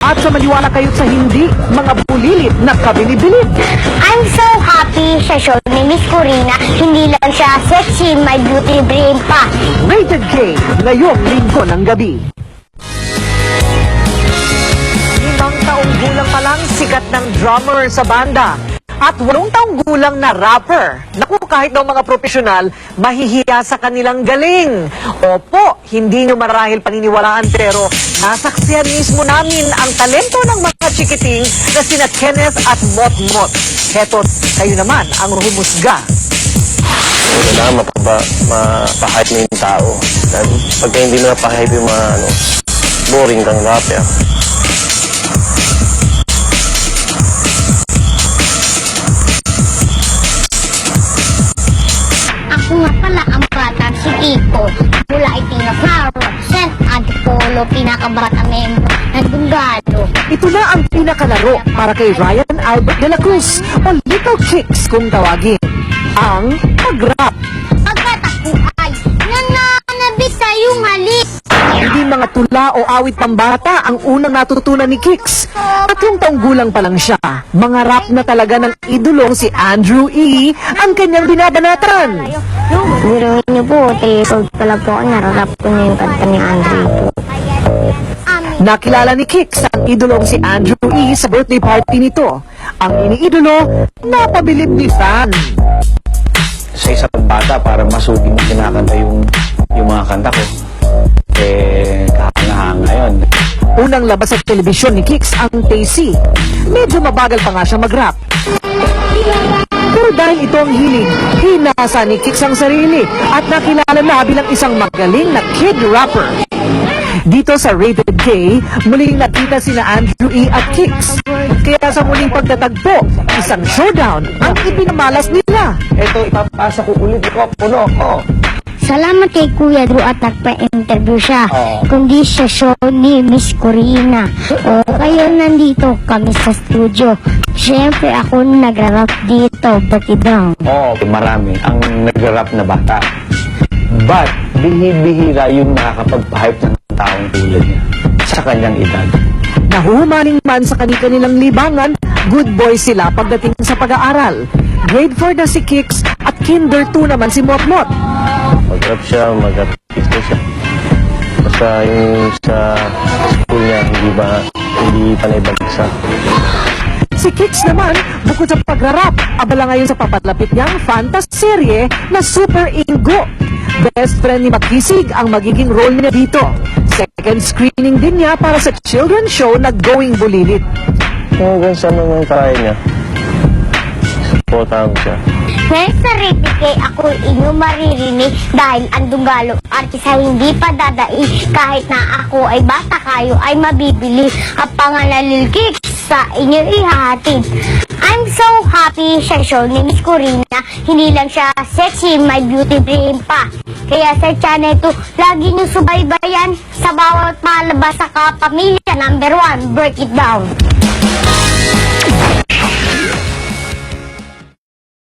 At sa maniwala kayo sa hindi, mga bulilit na kabilib-bilib. I'm so happy sa show ni Miss Corina. Hindi lang siya sexy, may beauty brain pa. Rated K, ngayong linggo ng gabi. 5 taong gulang pa lang, sikat ng drummer sa banda. At 8 taong gulang na rapper. Naku, kahit daw mga profesional, mahihiya sa kanilang galing. Opo, hindi nyo marahil paniniwalaan, pero nasaksihan mismo namin ang talento ng mga chikiting na sina Kenneth at Mot-Mot. Heto't kayo naman ang humusga. Kailangan mapahype mo yung tao. Dahil pagka hindi mo napahype yung mga boring kang rapper. Ako nga pala ang bata si Kiko. Mula iting na flower, St. Antipolo, pinakabata membro ng Dunggalo. Ito na ang pinakalaro para kay Ryan Albert de la Cruz o Little Chicks kung tawagin. Ang pag-rap. Pagkatak ko ay nananabit sa iyong halik. Hindi mga tula o awit pambata ang unang natutunan ni Kicks. 3 taong gulang pa lang siya. Mga rap na talaga ng idolong si Andrew E. ang kanyang binabanatan. Biruin niyo po, 3 years old pa lang po ako, nararap ko na yung kanta ni Andrew po. Nakilala ni Kicks ang idolong si Andrew E. sa birthday party nito. Ang iniidolo, napabilib ni fan. Sa isang bata, para masugin mo kinakanta yung mga kanta ko. Kahanga-hanga yun. Unang labas sa telebisyon ni Kicks ang Tazy. Medyo mabagal pa nga siya mag-rap. Pero dahil ito ang hilig, hinasa ni Kicks ang sarili at nakilala na bilang isang magaling na kid rapper. Dito sa Rated K, muling nakita sina Andrew E. at Kicks. Kaya sa muling pagtatagpo, isang showdown ang ipinamalas nila. Ito, ipapasa ko ulit ko. Puno ko. Salamat kay Kuya Drew at nagpa-interview siya. Kundi sa show ni Miss Corina. O kayo nandito kami sa studio. Siyempre ako nagra-rap dito, Bakidang. Marami ang nag-rap na bata. But, bihira yung nakakapag-hype ng taong tulad niya sa kanyang edad. Nahuhumaling man sa kanilang libangan, good boy sila pagdating sa pag-aaral. Grade 4 na si Kicks at Kinder 2 naman si Mot-Mot. Mag-rap siya, mag-artista siya. Basta yung sa school niya, hindi pa naibagsak. Si Kicks naman, bukod sa pagrarap, abala ngayon sa papalapit niyang fantasy-serye na Super Ingo. Best friend ni Makisig ang magiging role niya dito. Second screening din niya para sa children's show na Going Bulilit. Hanggang sa mga kaya niya, supportahan ko siya. Next sa Rated K, ako inyo maririnig dahil ang Dunggalo artist ay hindi pa dadai. Kahit na ako ay bata kayo ay mabibili. Ang pangalan Lil Kicks sa inyo ihahatid. I'm so happy sa show ni Miss Corina. Hindi lang siya sexy, may beauty brain pa. Kaya sa channel 2, lagi niyo subaybayan sa bawat palabas sa kapamilya. Number 1, break it down.